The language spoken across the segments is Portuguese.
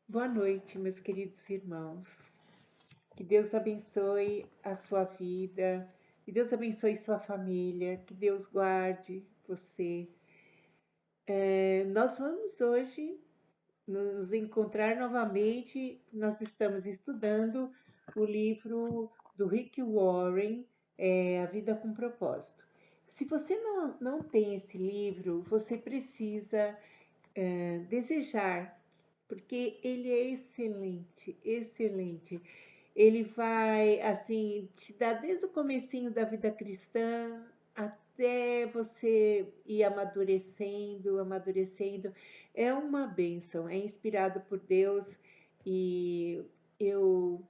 Boa noite, meus queridos irmãos. Que Deus abençoe a sua vida, que Deus abençoe sua família, que Deus guarde você. Nós vamos hoje nos encontrar novamente. Nós estamos estudando o livro do Rick Warren, A Vida com Propósito. Se você não tem esse livro, você precisa desejar, porque ele é excelente, excelente. Ele vai, assim, te dar desde o comecinho da vida cristã até você ir amadurecendo, amadurecendo. É uma bênção, é inspirado por Deus e eu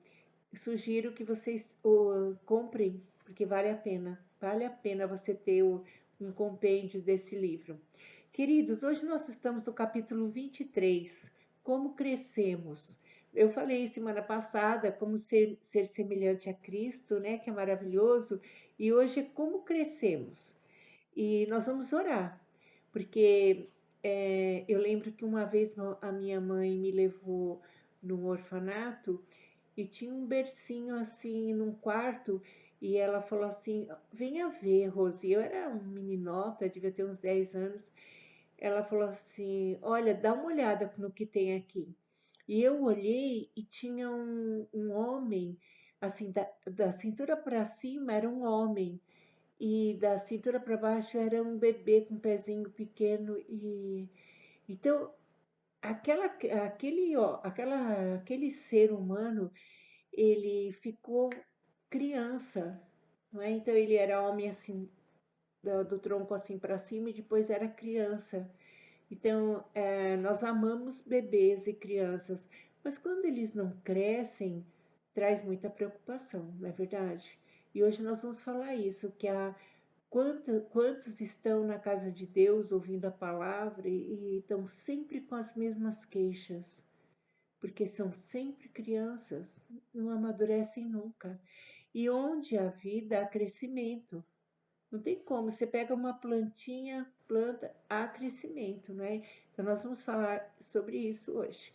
sugiro que vocês o comprem, porque vale a pena você ter um compêndio desse livro. Queridos, hoje nós estamos no capítulo 23, como crescemos. Eu falei semana passada como ser semelhante a Cristo, né, que é maravilhoso, e hoje é como crescemos. E nós vamos orar, porque eu lembro que uma vez a minha mãe me levou num orfanato e tinha um bercinho assim num quarto e ela falou assim: Venha ver, Rosi. Eu era uma meninota, devia ter uns 10 anos. Ela falou assim: Olha, dá uma olhada no que tem aqui. E eu olhei e tinha um homem, assim, da cintura para cima era um homem, e da cintura para baixo era um bebê com um pezinho pequeno. E então, aquele ser humano, ele ficou criança, não é? Então ele era homem assim, do tronco assim para cima e depois era criança. Então nós amamos bebês e crianças, mas quando eles não crescem, traz muita preocupação, não é verdade? E hoje nós vamos falar isso, que quantos estão na casa de Deus ouvindo a palavra e estão sempre com as mesmas queixas, porque são sempre crianças, não amadurecem nunca. E onde há vida, há crescimento. Não tem como, você pega uma plantinha, planta, há crescimento, não é? Então nós vamos falar sobre isso hoje.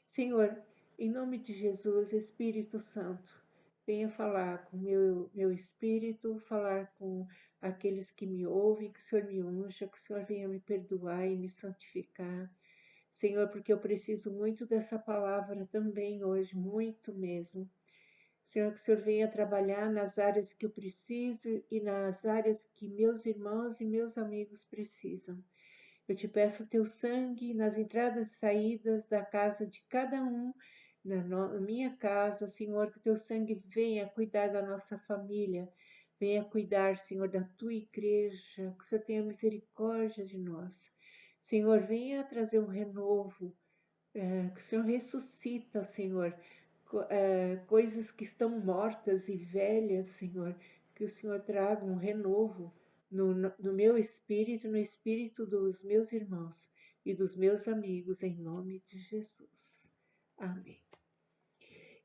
Senhor, em nome de Jesus, Espírito Santo, venha falar com meu espírito, falar com aqueles que me ouvem, que o Senhor me unja, que o Senhor venha me perdoar e me santificar. Senhor, porque eu preciso muito dessa palavra também hoje, muito mesmo. Senhor, que o Senhor venha trabalhar nas áreas que eu preciso e nas áreas que meus irmãos e meus amigos precisam. Eu te peço o teu sangue nas entradas e saídas da casa de cada um, na minha casa, Senhor, que o teu sangue venha cuidar da nossa família, venha cuidar, Senhor, da tua igreja, que o Senhor tenha misericórdia de nós. Senhor, venha trazer um renovo, que o Senhor ressuscita, Senhor, coisas que estão mortas e velhas, Senhor, que o Senhor traga um renovo no meu espírito, no espírito dos meus irmãos e dos meus amigos, em nome de Jesus. Amém.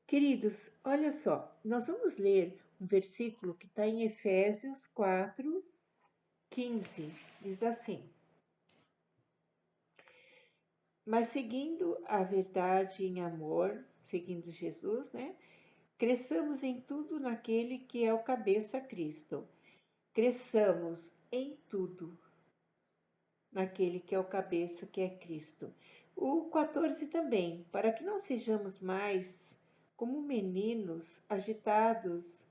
Queridos, olha só, nós vamos ler um versículo que está em Efésios 4, 15. Diz assim: Mas seguindo a verdade em amor, seguindo Jesus, né? Cresçamos em tudo naquele que é o cabeça Cristo. Cresçamos em tudo naquele que é o cabeça, que é Cristo. O 14 também, para que não sejamos mais como meninos agitados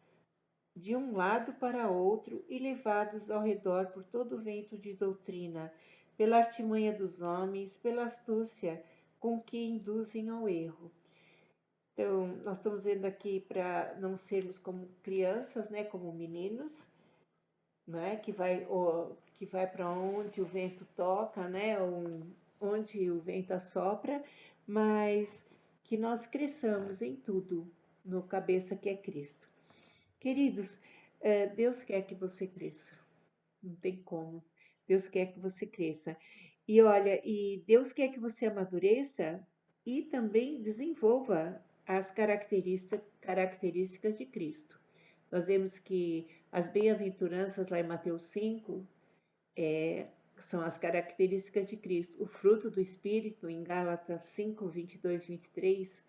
de um lado para outro e levados ao redor por todo vento de doutrina, pela artimanha dos homens, pela astúcia com que induzem ao erro. Então, nós estamos vendo aqui para não sermos como crianças, né, como meninos, não é? Que vai para onde o vento toca, né, onde o vento assopra, mas que nós cresçamos em tudo no cabeça que é Cristo. Queridos, Deus quer que você cresça, não tem como. Deus quer que você cresça. E olha, e Deus quer que você amadureça e também desenvolva as características de Cristo. Nós vemos que as bem-aventuranças lá em Mateus 5 são as características de Cristo. O fruto do Espírito, em Gálatas 5, 22, 23,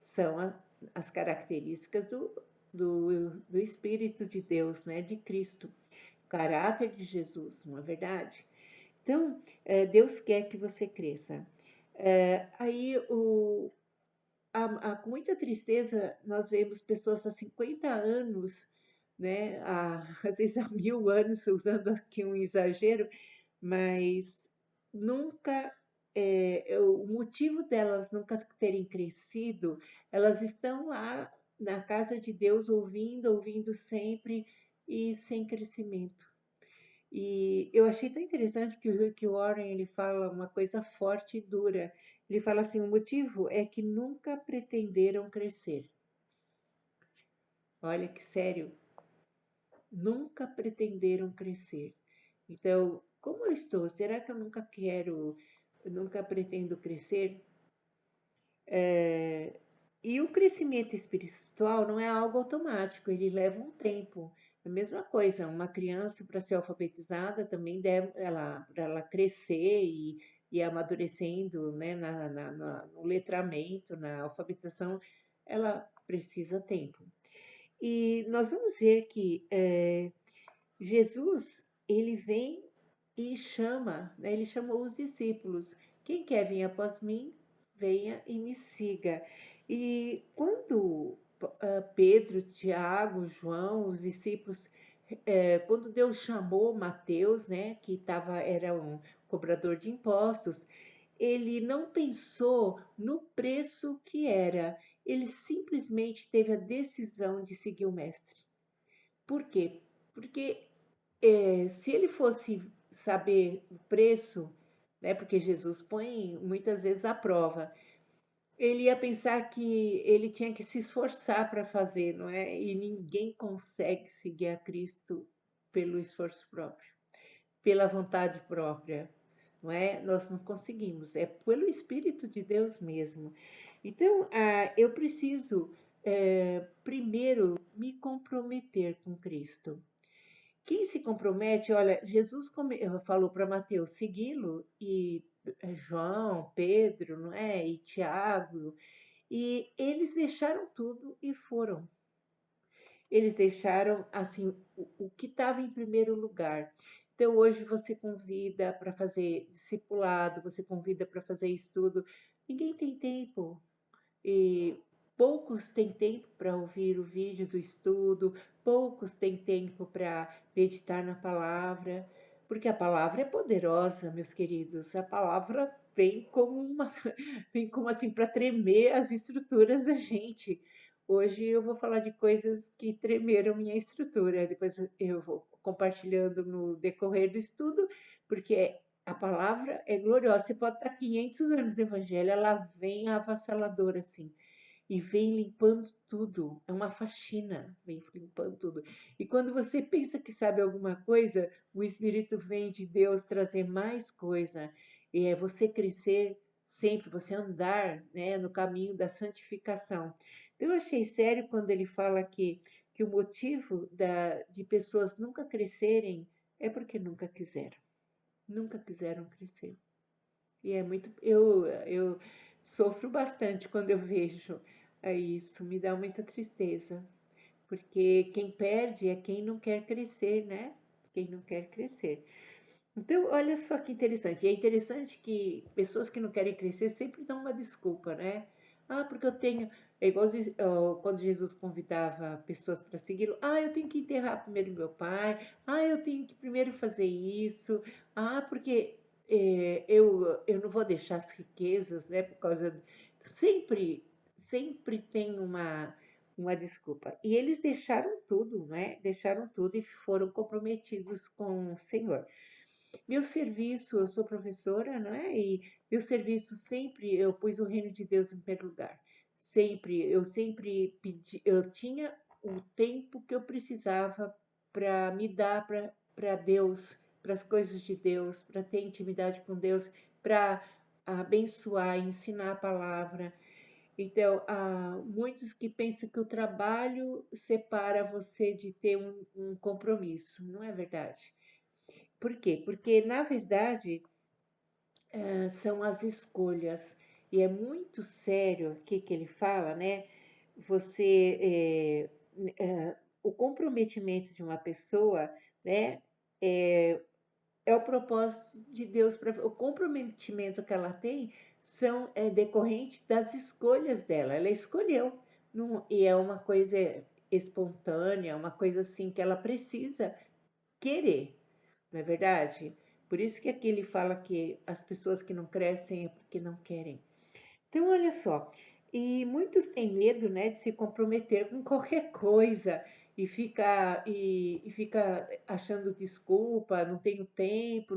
são as características do Espírito de Deus, né? De Cristo, o caráter de Jesus, não é verdade? Então, Deus quer que você cresça. Aí, com muita tristeza, nós vemos pessoas há 50 anos, né? Às vezes há 1000 anos, usando aqui um exagero, mas nunca, o motivo delas nunca terem crescido, elas estão lá na casa de Deus ouvindo, ouvindo sempre e sem crescimento. E eu achei tão interessante que o Rick Warren ele fala uma coisa forte e dura. Ele fala assim: o motivo é que nunca pretenderam crescer. Olha que sério, nunca pretenderam crescer. Então, como eu estou? Será que eu nunca quero, eu nunca pretendo crescer? E o crescimento espiritual não é algo automático, ele leva um tempo. É a mesma coisa, uma criança para ser alfabetizada também deve, para ela crescer e amadurecendo, né, no letramento, na alfabetização, ela precisa tempo. E nós vamos ver que Jesus, ele vem e chama, né? Ele chamou os discípulos. Quem quer vir após mim, venha e me siga. E quando Pedro, Tiago, João, os discípulos, quando Deus chamou Mateus, né, que era um cobrador de impostos, ele não pensou no preço que era, ele simplesmente teve a decisão de seguir o mestre. Por quê? Porque se ele fosse saber o preço, né, porque Jesus põe muitas vezes à prova, ele ia pensar que ele tinha que se esforçar para fazer, não é? E ninguém consegue seguir a Cristo pelo esforço próprio, pela vontade própria, não é? Nós não conseguimos, é pelo Espírito de Deus mesmo. Então, eu preciso primeiro me comprometer com Cristo. Quem se compromete, olha, Jesus falou para Mateus segui-lo e João, Pedro, não é? E Tiago, e eles deixaram tudo e foram. Eles deixaram assim o que estava em primeiro lugar. Então hoje você convida para fazer discipulado, você convida para fazer estudo. Ninguém tem tempo. E poucos têm tempo para ouvir o vídeo do estudo, poucos têm tempo para meditar na palavra, porque a palavra é poderosa, meus queridos. A palavra vem como vem como assim para tremer as estruturas da gente. Hoje eu vou falar de coisas que tremeram minha estrutura, depois eu vou compartilhando no decorrer do estudo, porque a palavra é gloriosa. Você pode estar 500 anos no evangelho, ela vem avassaladora assim e vem limpando tudo. É uma faxina, vem limpando tudo. E quando você pensa que sabe alguma coisa, o Espírito vem de Deus trazer mais coisa. E é você crescer sempre, você andar, né, no caminho da santificação. Então eu achei sério quando ele fala que o motivo de pessoas nunca crescerem é porque nunca quiseram. Nunca quiseram crescer. E é muito. Eu sofro bastante quando eu vejo isso, me dá muita tristeza. Porque quem perde é quem não quer crescer, né? Quem não quer crescer. Então, olha só que interessante. E é interessante que pessoas que não querem crescer sempre dão uma desculpa, né? Ah, porque eu tenho. É igual quando Jesus convidava pessoas para segui-lo. Ah, eu tenho que enterrar primeiro meu pai. Ah, eu tenho que primeiro fazer isso. Ah, porque eu não vou deixar as riquezas, né? Por causa. Sempre tem uma desculpa. E eles deixaram tudo, né? Deixaram tudo e foram comprometidos com o Senhor. Meu serviço, eu sou professora, não é? E meu serviço sempre eu pus o reino de Deus em primeiro lugar. Eu sempre pedi, eu tinha o tempo que eu precisava para me dar para Deus, para as coisas de Deus, para ter intimidade com Deus, para abençoar, ensinar a palavra. Então, há muitos que pensam que o trabalho separa você de ter um compromisso. Não é verdade. Por quê? Porque, na verdade, são as escolhas. E é muito sério aqui que ele fala, né? Você, o comprometimento de uma pessoa, né? É o propósito de Deus para o comprometimento que ela tem é decorrente das escolhas dela. Ela escolheu e é uma coisa espontânea, uma coisa assim que ela precisa querer, não é verdade? Por isso que aqui ele fala que as pessoas que não crescem é porque não querem. Então, olha só, e muitos têm medo, né, de se comprometer com qualquer coisa e fica achando desculpa, não tenho tempo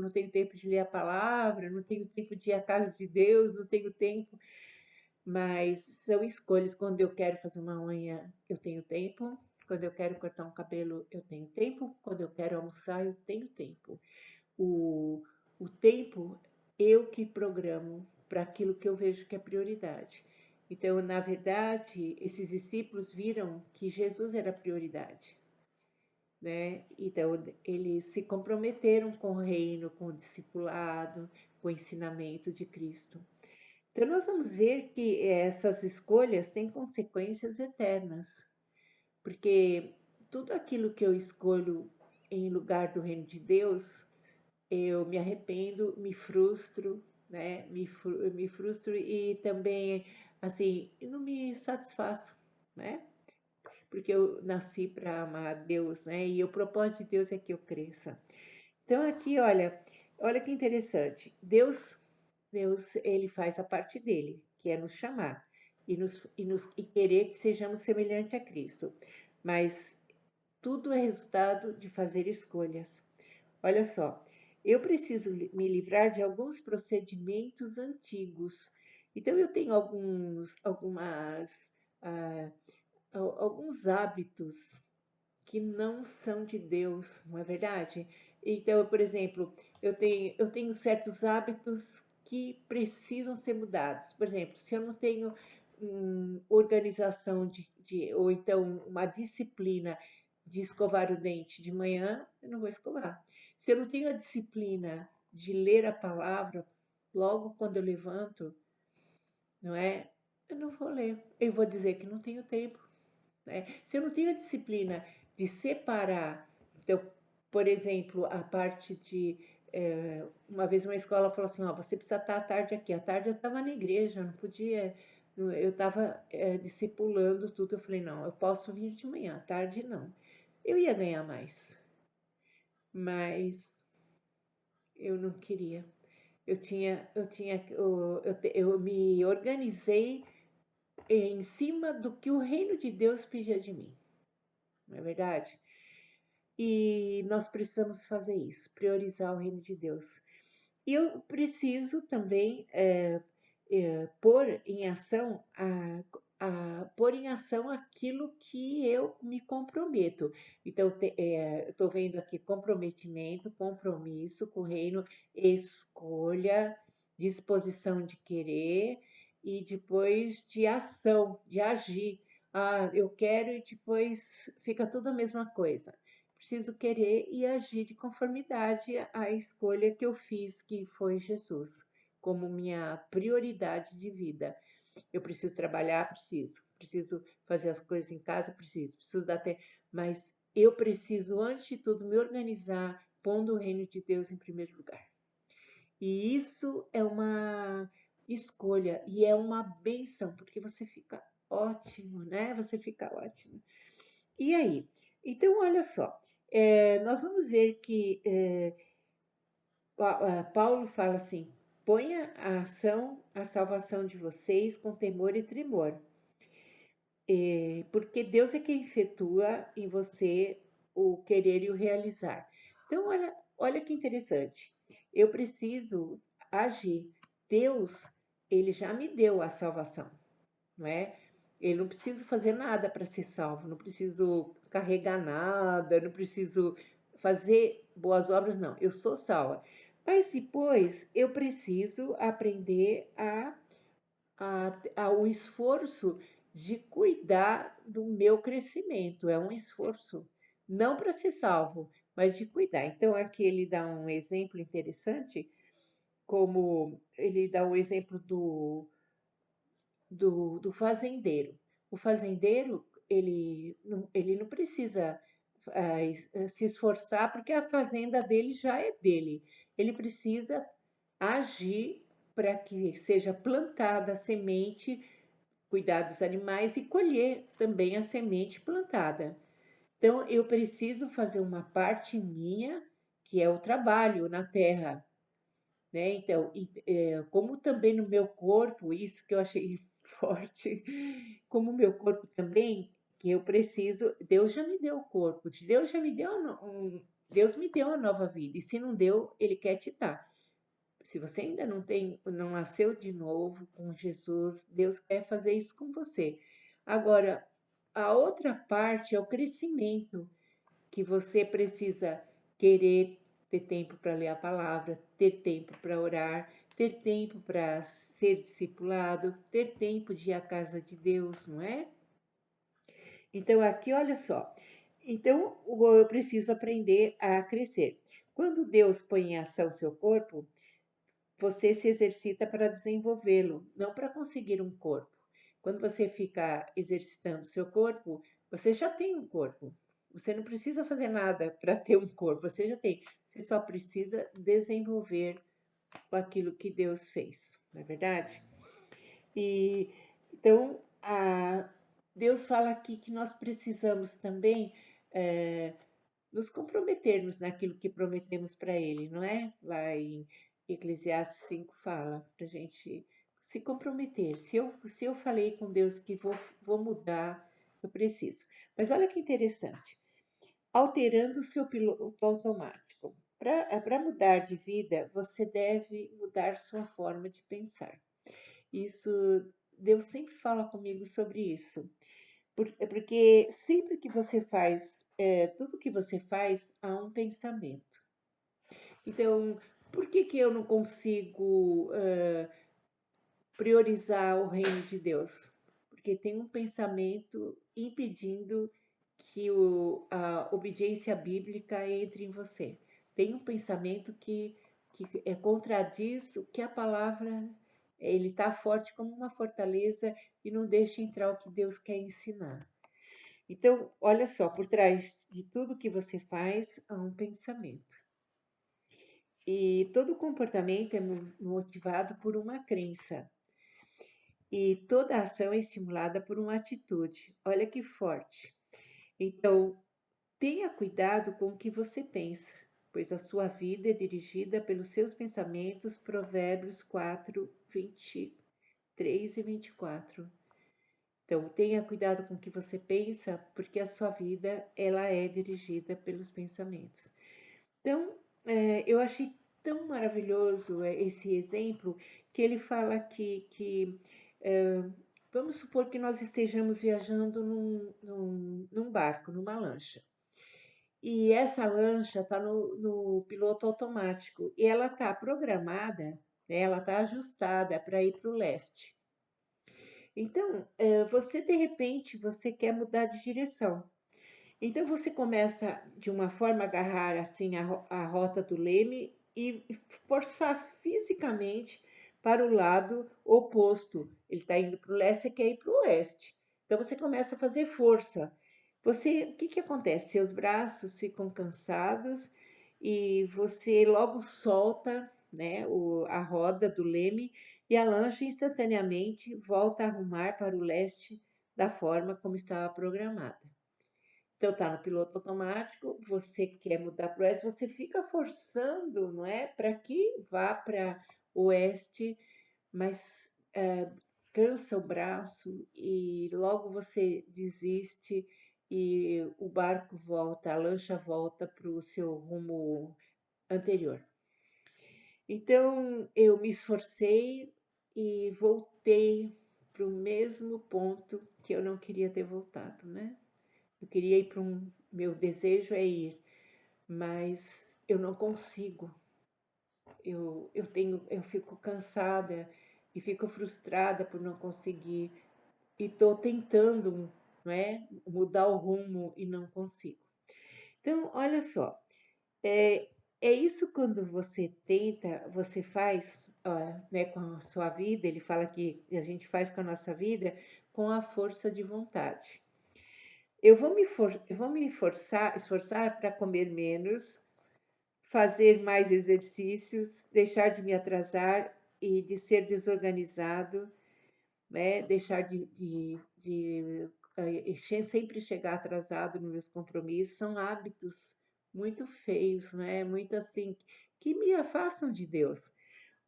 de ler a palavra, não tenho tempo de ir à casa de Deus, não tenho tempo. Mas são escolhas. Quando eu quero fazer uma unha, eu tenho tempo. Quando eu quero cortar um cabelo, eu tenho tempo. Quando eu quero almoçar, eu tenho tempo. O tempo eu que programo para aquilo que eu vejo que é prioridade. Então, na verdade, esses discípulos viram que Jesus era prioridade, né? Então, eles se comprometeram com o reino, com o discipulado, com o ensinamento de Cristo. Então, nós vamos ver que essas escolhas têm consequências eternas, porque tudo aquilo que eu escolho em lugar do reino de Deus, eu me arrependo, me frustro, né? Me frustro e também, assim, não me satisfaço, né? Porque eu nasci para amar a Deus, né? E o propósito de Deus é que eu cresça. Então aqui, olha que interessante. Deus, ele faz a parte dele, que é nos chamar e querer que sejamos semelhantes a Cristo. Mas tudo é resultado de fazer escolhas. Olha só, eu preciso me livrar de alguns procedimentos antigos. Então, eu tenho ah, alguns hábitos que não são de Deus, não é verdade? Então, por exemplo, eu tenho certos hábitos que precisam ser mudados. Por exemplo, se eu não tenho organização ou então uma disciplina de escovar o dente de manhã, eu não vou escovar. Se eu não tenho a disciplina de ler a palavra logo quando eu levanto, não é? Eu não vou ler. Eu vou dizer que não tenho tempo, né? Se eu não tenho a disciplina de separar, então, por exemplo, a parte de. Uma vez uma escola falou assim: ó, você precisa estar à tarde aqui. À tarde eu estava na igreja, eu não podia. Eu estava discipulando tudo. Eu falei: não, eu posso vir de manhã, à tarde não. Eu ia ganhar mais, mas eu não queria. Eu me organizei em cima do que o reino de Deus pedia de mim, não é verdade? E nós precisamos fazer isso, priorizar o reino de Deus. E eu preciso também pôr em ação pôr em ação aquilo que eu me comprometo. Então, estou vendo aqui comprometimento, compromisso com o reino, escolha, disposição de querer e depois de ação, de agir. Ah, eu quero e depois fica tudo a mesma coisa. Preciso querer e agir de conformidade à escolha que eu fiz, que foi Jesus, como minha prioridade de vida. Eu preciso trabalhar, preciso. Preciso fazer as coisas em casa, preciso. Preciso dar tempo. Mas eu preciso, antes de tudo, me organizar, pondo o reino de Deus em primeiro lugar. E isso é uma escolha e é uma benção, porque você fica ótimo, né? Você fica ótimo. E aí? Então, olha só, nós vamos ver que Paulo fala assim: ponha a ação a salvação de vocês com temor e tremor, porque Deus é quem efetua em você o querer e o realizar. Então, olha que interessante. Eu preciso agir. Deus, ele já me deu a salvação, não é? Eu não preciso fazer nada para ser salvo, não preciso carregar nada, não preciso fazer boas obras, não. Eu sou salva. Mas depois eu preciso aprender ao esforço de cuidar do meu crescimento. É um esforço, não para ser salvo, mas de cuidar. Então, aqui ele dá um exemplo interessante, como ele dá o exemplo do fazendeiro. O fazendeiro, ele não precisa se esforçar, porque a fazenda dele já é dele. Ele precisa agir para que seja plantada a semente, cuidar dos animais e colher também a semente plantada. Então, eu preciso fazer uma parte minha, que é o trabalho na terra, né? Então, como também no meu corpo, isso que eu achei forte, como o meu corpo também, que eu preciso, Deus já me deu o corpo, Deus já me deu Deus me deu a nova vida, e se não deu, Ele quer te dar. Se você ainda não nasceu de novo com Jesus, Deus quer fazer isso com você. Agora, a outra parte é o crescimento, que você precisa querer ter tempo para ler a palavra, ter tempo para orar, ter tempo para ser discipulado, ter tempo de ir à casa de Deus, não é? Então, aqui, olha só. Então, eu preciso aprender a crescer. Quando Deus põe em ação seu corpo, você se exercita para desenvolvê-lo, não para conseguir um corpo. Quando você fica exercitando seu corpo, você já tem um corpo. Você não precisa fazer nada para ter um corpo, você já tem. Você só precisa desenvolver aquilo que Deus fez, não é verdade? E então, Deus fala aqui que nós precisamos também nos comprometermos naquilo que prometemos para Ele, não é? Lá em Eclesiastes 5 fala para a gente se comprometer. Se eu falei com Deus que vou mudar, eu preciso. Mas olha que interessante, alterando o seu piloto automático. Para mudar de vida, você deve mudar sua forma de pensar. Isso, Deus sempre fala comigo sobre isso. Porque sempre que você faz, tudo que você faz, há um pensamento. Então, por que que eu não consigo priorizar o reino de Deus? Porque tem um pensamento impedindo que a obediência bíblica entre em você. Tem um pensamento que contradiz o que a palavra, ele está forte como uma fortaleza e não deixa entrar o que Deus quer ensinar. Então, olha só, por trás de tudo que você faz há um pensamento. E todo comportamento é motivado por uma crença. E toda ação é estimulada por uma atitude. Olha que forte. Então, tenha cuidado com o que você pensa, pois a sua vida é dirigida pelos seus pensamentos. Provérbios 4, 23 e 24. Então, tenha cuidado com o que você pensa, porque a sua vida ela é dirigida pelos pensamentos. Então, eu achei tão maravilhoso esse exemplo que ele fala aqui que vamos supor que nós estejamos viajando num barco, numa lancha. E essa lancha está no piloto automático e ela está programada, né, ela está ajustada para ir para o leste. Então, você de repente, você quer mudar de direção. Então você começa de uma forma a agarrar assim a rota do leme e forçar fisicamente para o lado oposto. Ele está indo para o leste, você quer ir para o oeste. Então você começa a fazer força. O que que acontece? Seus braços ficam cansados e você logo solta, né, a roda do leme e a lancha instantaneamente volta a arrumar para o leste da forma como estava programada. Então tá no piloto automático, você quer mudar para o oeste, você fica forçando, não é? Para que vá para o oeste, mas cansa o braço e logo você desiste e o barco volta, a lancha volta para o seu rumo anterior. Então eu me esforcei e voltei para o mesmo ponto que eu não queria ter voltado, né? Eu queria ir para meu desejo é ir, mas eu não consigo. Eu fico cansada e fico frustrada por não conseguir e estou tentando, não é, mudar o rumo e não consigo. Então, olha só, É, é isso quando você tenta, você faz, ó, né, com a sua vida, ele fala que a gente faz com a nossa vida com a força de vontade. Eu vou me esforçar para comer menos, fazer mais exercícios, deixar de me atrasar e de ser desorganizado, né? Deixar sempre chegar atrasado nos meus compromissos, são hábitos muito feios, né? Muito assim, que me afastam de Deus.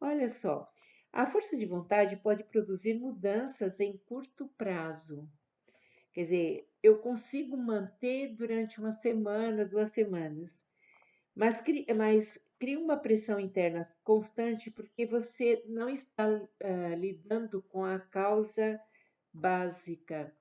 Olha só, a força de vontade pode produzir mudanças em curto prazo. Quer dizer, eu consigo manter durante uma semana, 2 semanas, mas cria uma pressão interna constante porque você não está lidando com a causa básica.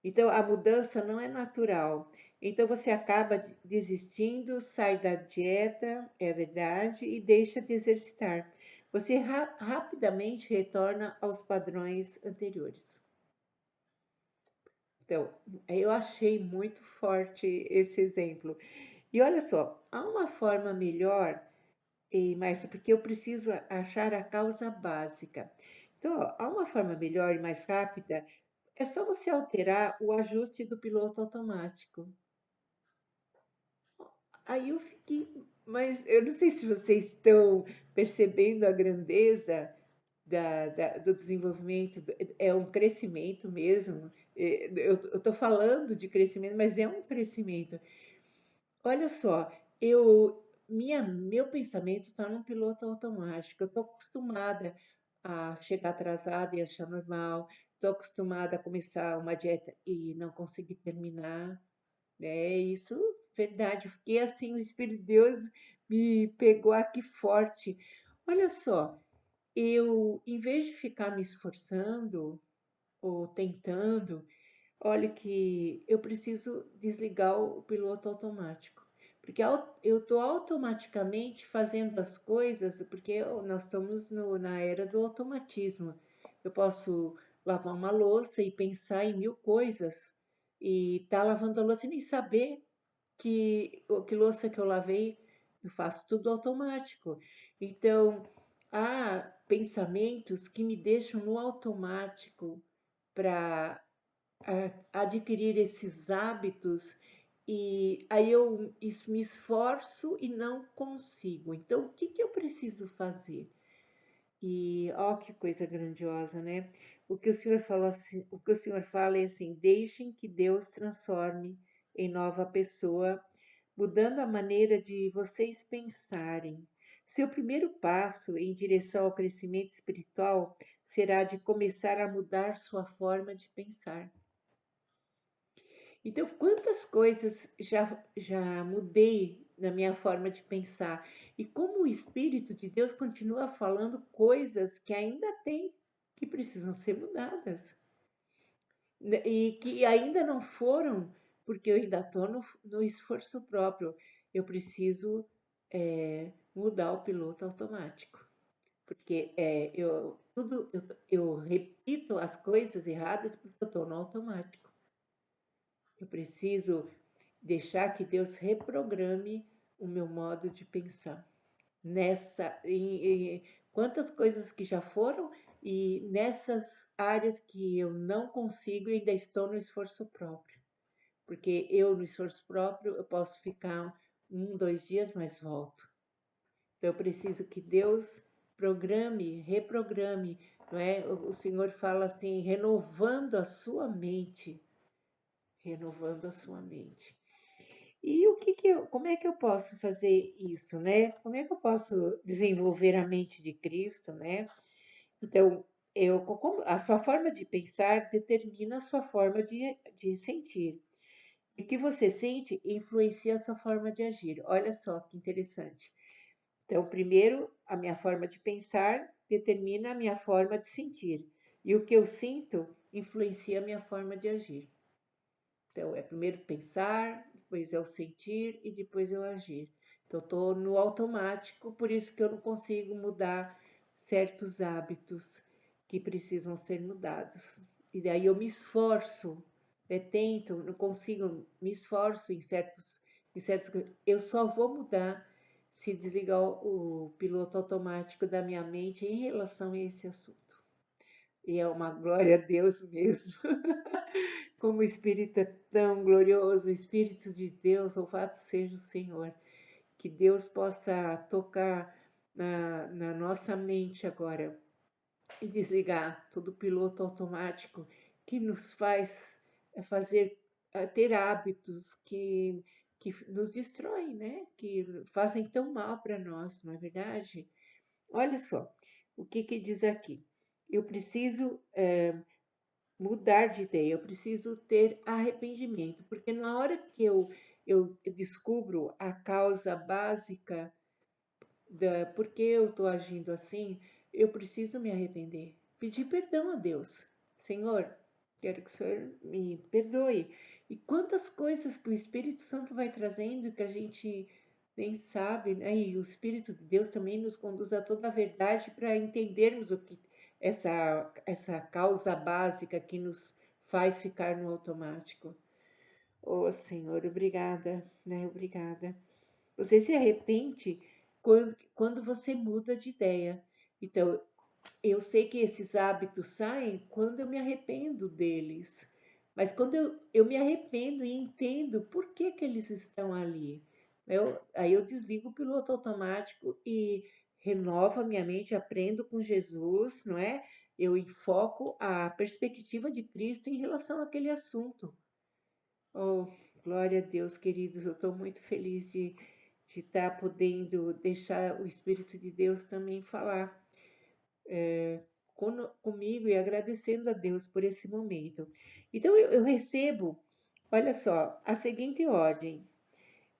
Então, a mudança não é natural. Então, você acaba desistindo, sai da dieta, é verdade, e deixa de exercitar. Você rapidamente retorna aos padrões anteriores. Então, eu achei muito forte esse exemplo. E olha só, há uma forma melhor, mas porque eu preciso achar a causa básica. Então, ó, há uma forma melhor e mais rápida, é só você alterar o ajuste do piloto automático. Aí eu fiquei, mas eu não sei se vocês estão percebendo a grandeza do desenvolvimento, é um crescimento mesmo. Eu estou falando de crescimento, mas é um crescimento. Olha só, meu pensamento está num piloto automático. Eu estou acostumada a chegar atrasada e achar normal. Estou acostumada a começar uma dieta e não conseguir terminar. É isso, verdade. Eu fiquei assim, o Espírito de Deus me pegou aqui forte. Olha só, em vez de ficar me esforçando ou tentando, olha que eu preciso desligar o piloto automático. Porque eu estou automaticamente fazendo as coisas, porque nós estamos na era do automatismo. Eu posso lavar uma louça e pensar em mil coisas, e tá lavando a louça e nem saber que louça que eu lavei, eu faço tudo automático. Então, há pensamentos que me deixam no automático para adquirir esses hábitos e aí eu me esforço e não consigo. Então, o que que eu preciso fazer? E ó, que coisa grandiosa, né? O que o Senhor fala assim, o que o Senhor fala é assim: deixem que Deus transforme em nova pessoa, mudando a maneira de vocês pensarem. Seu primeiro passo em direção ao crescimento espiritual será de começar a mudar sua forma de pensar. Então, quantas coisas já mudei na minha forma de pensar e como o Espírito de Deus continua falando coisas que ainda tem, que precisam ser mudadas e que ainda não foram, porque eu ainda estou no esforço próprio. Eu preciso mudar o piloto automático, porque eu repito as coisas erradas porque eu estou no automático. Eu preciso deixar que Deus reprograme o meu modo de pensar. Quantas coisas que já foram e nessas áreas que eu não consigo e ainda estou no esforço próprio. Porque eu no esforço próprio eu posso ficar 2 dias, mas volto. Então eu preciso que Deus reprograme, não é? O Senhor fala assim, renovando a sua mente, renovando a sua mente. E como é que eu posso fazer isso, né? Como é que eu posso desenvolver a mente de Cristo, né? Então, a sua forma de pensar determina a sua forma de sentir. E o que você sente influencia a sua forma de agir. Olha só que interessante. Então, primeiro, a minha forma de pensar determina a minha forma de sentir. E o que eu sinto influencia a minha forma de agir. Então, é primeiro pensar, depois é o sentir e depois é o agir. Então, estou no automático, por isso que eu não consigo mudar certos hábitos que precisam ser mudados. E daí eu me esforço, tento, não consigo, me esforço em certos Eu só vou mudar se desligar o piloto automático da minha mente em relação a esse assunto. E é uma glória a Deus mesmo. Como o Espírito é tão glorioso, o Espírito de Deus, louvado seja o Senhor. Que Deus possa tocar na nossa mente agora e desligar todo o piloto automático que nos faz fazer ter hábitos que nos destroem, né? Que fazem tão mal para nós, não é verdade? Olha só o que diz aqui. Eu preciso mudar de ideia, eu preciso ter arrependimento, porque na hora que eu descubro a causa básica da por que eu estou agindo assim, eu preciso me arrepender, pedir perdão a Deus. Senhor, quero que o Senhor me perdoe. E quantas coisas que o Espírito Santo vai trazendo que a gente nem sabe, né? E o Espírito de Deus também nos conduz a toda a verdade para entendermos o que essa causa básica que nos faz ficar no automático. Oh, Senhor, obrigada, né? Obrigada. Você se arrepende quando você muda de ideia. Então, eu sei que esses hábitos saem quando eu me arrependo deles. Mas quando eu me arrependo e entendo por que eles estão ali, aí eu desligo o piloto automático e renovo a minha mente, aprendo com Jesus, não é? Eu enfoco a perspectiva de Cristo em relação àquele assunto. Oh, glória a Deus, queridos, eu estou muito feliz de estar podendo deixar o Espírito de Deus também falar comigo e agradecendo a Deus por esse momento. Então eu recebo, olha só, a seguinte ordem: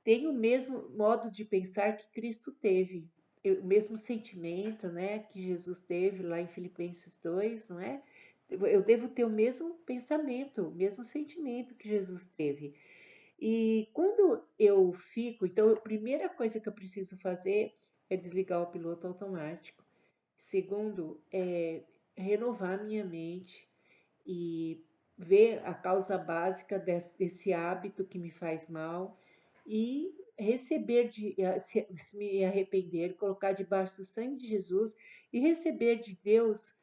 tenho o mesmo modo de pensar que Cristo teve, o mesmo sentimento, né, que Jesus teve lá em Filipenses 2, não é? Eu devo ter o mesmo pensamento, o mesmo sentimento que Jesus teve. E quando eu fico, então a primeira coisa que eu preciso fazer é desligar o piloto automático. Segundo, é renovar minha mente e ver a causa básica desse hábito que me faz mal e receber se me arrepender, colocar debaixo do sangue de Jesus e receber de Deus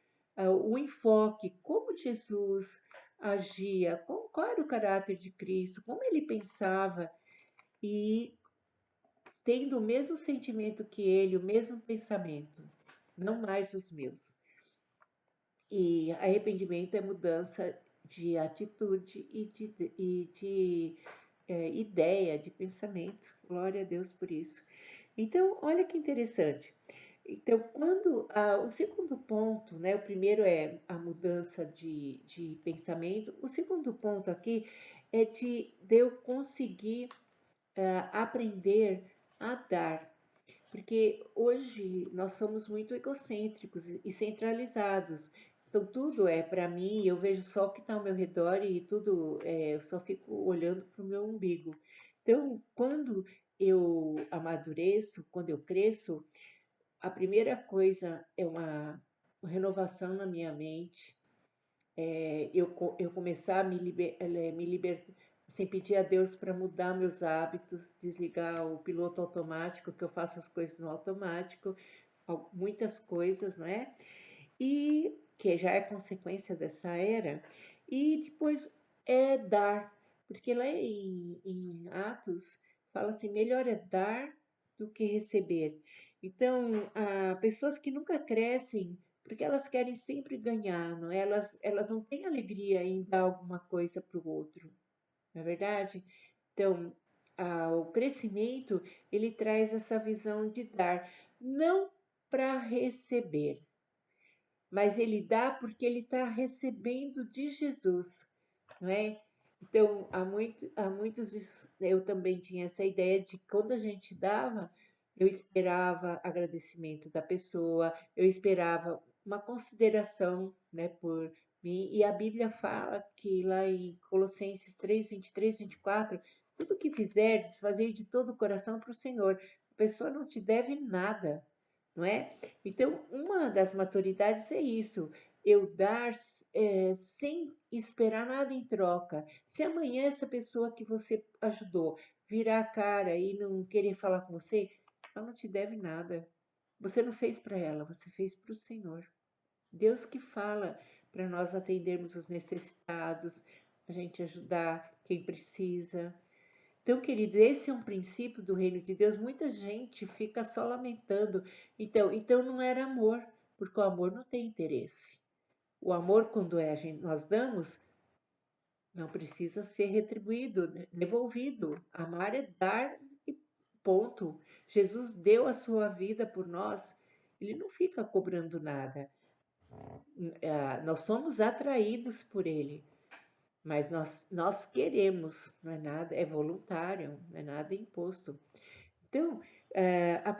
o enfoque, como Jesus agia, qual era o caráter de Cristo, como ele pensava e tendo o mesmo sentimento que ele, o mesmo pensamento, não mais os meus. E arrependimento é mudança de atitude e de ideia, de pensamento. Glória a Deus por isso. Então, olha que interessante. Então, o segundo ponto, né? O primeiro é a mudança de pensamento. O segundo ponto aqui é de eu conseguir aprender a dar. Porque hoje nós somos muito egocêntricos e centralizados. Então, tudo é para mim, eu vejo só o que está ao meu redor e tudo, eu só fico olhando para o meu umbigo. Então, quando eu amadureço, quando eu cresço, a primeira coisa é uma renovação na minha mente, eu começar a me libertar, assim, pedir a Deus para mudar meus hábitos, desligar o piloto automático, que eu faço as coisas no automático, muitas coisas, né? E que já é consequência dessa era. E depois é dar, porque lá em Atos fala assim: melhor é dar do que receber. Então, pessoas que nunca crescem porque elas querem sempre ganhar, não é? Elas não têm alegria em dar alguma coisa para o outro, não é verdade? Então, o crescimento, ele traz essa visão de dar, não para receber, mas ele dá porque ele está recebendo de Jesus, não é? Então, há muitos, eu também tinha essa ideia de que quando a gente dava, eu esperava agradecimento da pessoa, eu esperava uma consideração, né, por mim, e a Bíblia fala que lá em Colossenses 3, 23, 24, tudo que fizerdes, fazei de todo o coração para o Senhor. A pessoa não te deve nada, não é? Então, uma das maturidades é isso, eu dar sem esperar nada em troca. Se amanhã essa pessoa que você ajudou virar a cara e não querer falar com você, ela não te deve nada. Você não fez para ela, você fez para o Senhor. Deus que fala para nós atendermos os necessitados, a gente ajudar quem precisa. Então, queridos, esse é um princípio do reino de Deus. Muita gente fica só lamentando. Então não era amor, porque o amor não tem interesse. O amor, quando nós damos, não precisa ser retribuído, devolvido. Amar é dar e ponto. Jesus deu a sua vida por nós. Ele não fica cobrando nada. Nós somos atraídos por ele, mas nós queremos, não é nada, é voluntário, não é nada imposto. Então, a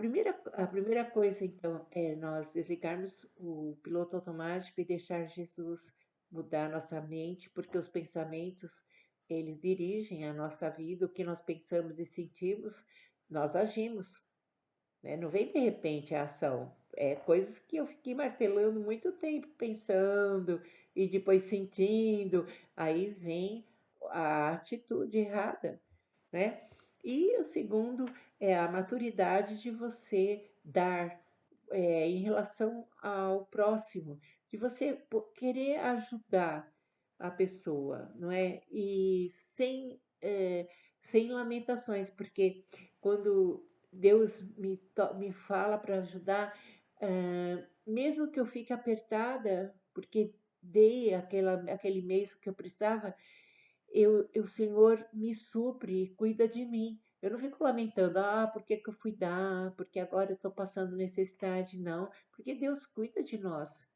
primeira coisa, então, é nós desligarmos o piloto automático e deixar Jesus mudar nossa mente, porque os pensamentos, eles dirigem a nossa vida, o que nós pensamos e sentimos, nós agimos, né? Não vem de repente a ação, é coisas que eu fiquei martelando muito tempo, pensando e depois sentindo, aí vem a atitude errada, né? E o segundo é a maturidade de você dar em relação ao próximo, de você querer ajudar a pessoa, não é? E sem lamentações, porque quando Deus me fala para ajudar, mesmo que eu fique apertada, porque dei aquele mês que eu precisava, o Senhor me supre e cuida de mim. Eu não fico lamentando, por que que eu fui dar? Porque agora eu estou passando necessidade. Não, porque Deus cuida de nós.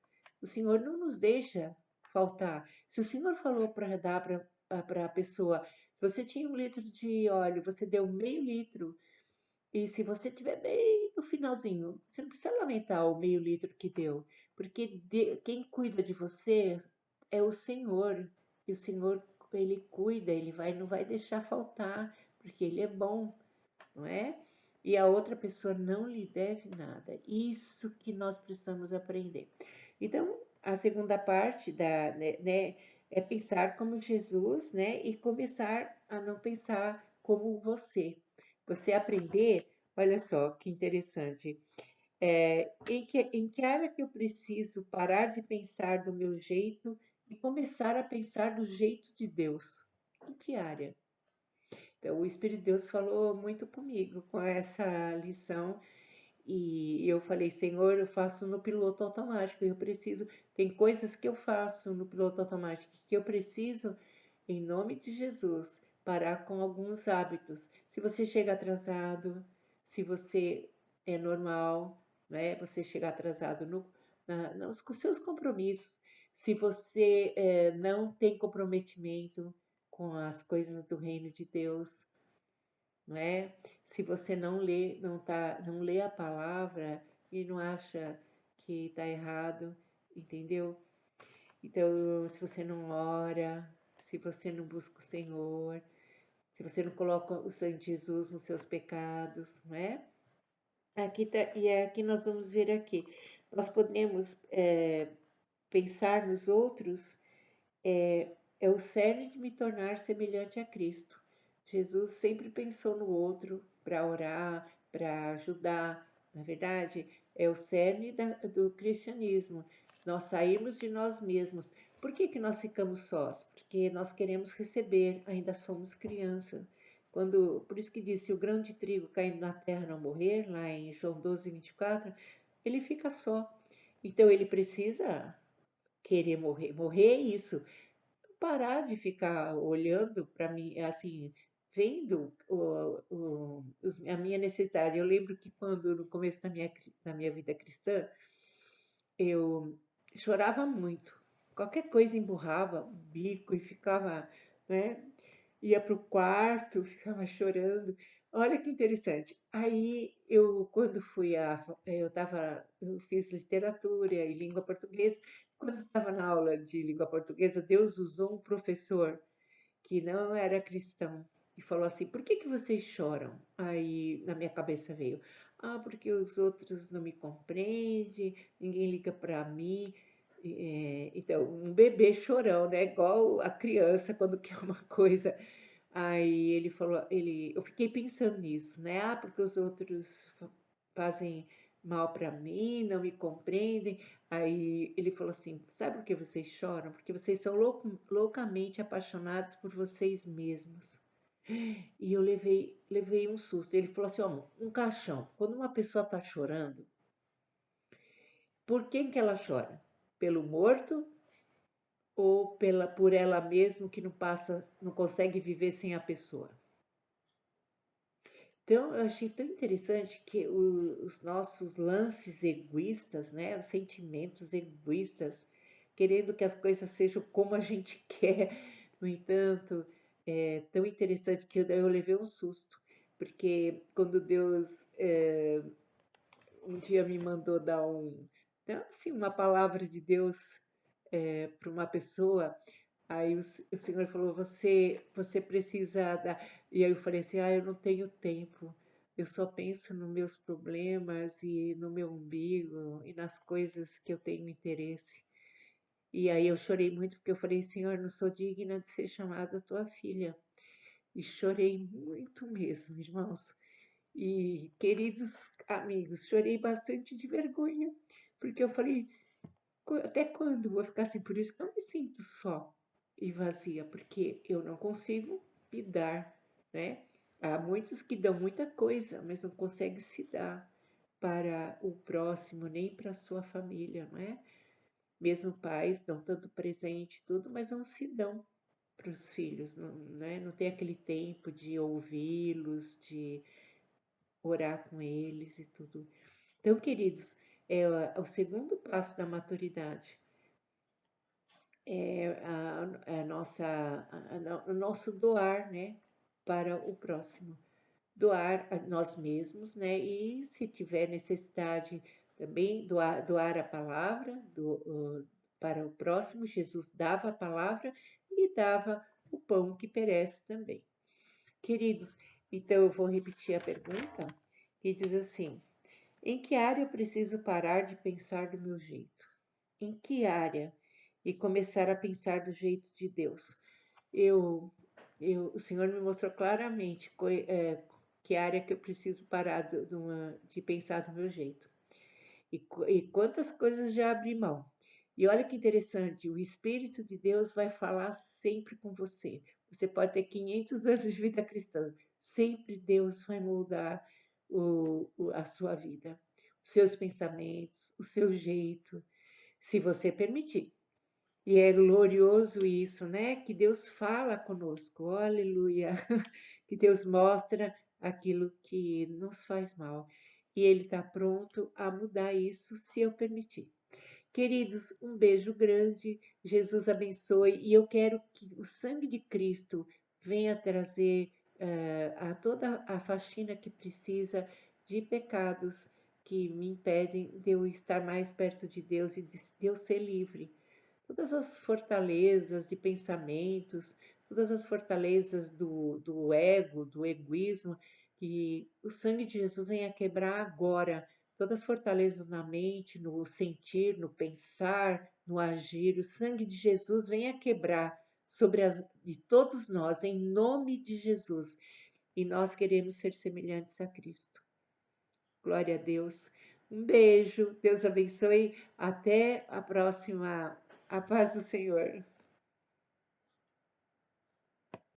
O Senhor não nos deixa faltar. Se o Senhor falou para dar para a pessoa, se você tinha 1 litro de óleo, você deu meio litro. E se você tiver bem no finalzinho, você não precisa lamentar o meio litro que deu, porque quem cuida de você é o Senhor. E o Senhor, ele cuida, não vai deixar faltar, porque ele é bom, não é? E a outra pessoa não lhe deve nada. Isso que nós precisamos aprender. Então, a segunda parte é pensar como Jesus, né? E começar a não pensar como você. Você aprender, olha só que interessante. Em que área que eu preciso parar de pensar do meu jeito e começar a pensar do jeito de Deus? Em que área? Então, o Espírito de Deus falou muito comigo com essa lição e eu falei, Senhor, eu faço no piloto automático, tem coisas que eu faço no piloto automático que eu preciso, em nome de Jesus, parar com alguns hábitos. Se você chega atrasado, se você é normal, né? Você chega atrasado nos seus compromissos, se você não tem comprometimento com as coisas do reino de Deus, não é? Se você não lê a palavra e não acha que está errado, entendeu? Então, se você não ora, se você não busca o Senhor, se você não coloca o sangue de Jesus nos seus pecados, não é? E é aqui nós vamos ver aqui. Nós podemos pensar nos outros, é o cerne de me tornar semelhante a Cristo. Jesus sempre pensou no outro para orar, para ajudar. Na verdade, é o cerne do cristianismo. Nós saímos de nós mesmos. Por que que nós ficamos sós? Porque nós queremos receber, ainda somos criança. Por isso que disse, o grão de trigo caindo na terra não morrer, lá em João 12:24, ele fica só. Então ele precisa querer morrer. Morrer é isso, parar de ficar olhando para mim, assim, vendo a minha necessidade. Eu lembro que quando, no começo da minha vida cristã, eu chorava muito. Qualquer coisa emburrava o bico e ficava, né? Ia para o quarto, ficava chorando. Olha que interessante. Aí quando eu fiz literatura e língua portuguesa. Quando estava na aula de língua portuguesa, Deus usou um professor que não era cristão e falou assim: Por que que vocês choram? Aí na minha cabeça veio: porque os outros não me compreendem, ninguém liga para mim. Então, um bebê chorão, né? Igual a criança quando quer uma coisa. Aí ele falou, eu fiquei pensando nisso, né? Ah, porque os outros fazem mal para mim, não me compreendem. Aí ele falou assim: sabe por que vocês choram? Porque vocês são loucamente apaixonados por vocês mesmos. E eu levei um susto. Ele falou assim: ó, um caixão. Quando uma pessoa está chorando, por quem que ela chora? Pelo morto ou por ela mesma que não passa, não consegue viver sem a pessoa? Então, eu achei tão interessante que os nossos lances egoístas, né, os sentimentos egoístas, querendo que as coisas sejam como a gente quer, no entanto, é tão interessante que eu levei um susto, porque quando Deus um dia me mandou dar então, assim, uma palavra de Deus para uma pessoa. Aí o Senhor falou, você precisa dar. E aí eu falei assim, eu não tenho tempo. Eu só penso nos meus problemas e no meu umbigo e nas coisas que eu tenho interesse. E aí eu chorei muito porque eu falei, Senhor, não sou digna de ser chamada tua filha. E chorei muito mesmo, irmãos. E queridos amigos, chorei bastante de vergonha, porque eu falei, até quando vou ficar assim? Por isso que eu me sinto só e vazia, porque eu não consigo me dar, né? Há muitos que dão muita coisa, mas não conseguem se dar para o próximo, nem para a sua família, não é? Mesmo pais dão tanto presente, tudo, mas não se dão para os filhos, não, né? Não tem aquele tempo de ouvi-los, de orar com eles e tudo. Então, queridos, é o segundo passo da maturidade é o nosso doar, né, para o próximo. Doar a nós mesmos, né, e se tiver necessidade também doar a palavra para o próximo. Jesus dava a palavra e dava o pão que perece também. Queridos, então eu vou repetir a pergunta que diz assim: em que área eu preciso parar de pensar do meu jeito? Em que área? E começar a pensar do jeito de Deus. Eu, o Senhor me mostrou claramente que área que eu preciso parar de pensar do meu jeito. E quantas coisas já abri mão. E olha que interessante, o Espírito de Deus vai falar sempre com você. Você pode ter 500 anos de vida cristã, sempre Deus vai moldar a sua vida, os seus pensamentos, o seu jeito, se você permitir. E é glorioso isso, né? Que Deus fala conosco, aleluia. Que Deus mostra aquilo que nos faz mal. E Ele está pronto a mudar isso se eu permitir. Queridos, um beijo grande, Jesus abençoe. E eu quero que o sangue de Cristo venha trazer a toda a faxina que precisa de pecados que me impedem de eu estar mais perto de Deus e de eu ser livre. Todas as fortalezas de pensamentos, todas as fortalezas do ego, do egoísmo, que o sangue de Jesus venha quebrar agora. Todas as fortalezas na mente, no sentir, no pensar, no agir, o sangue de Jesus venha quebrar de todos nós, em nome de Jesus. E nós queremos ser semelhantes a Cristo. Glória a Deus. Um beijo, Deus abençoe. Até a próxima. A paz do Senhor.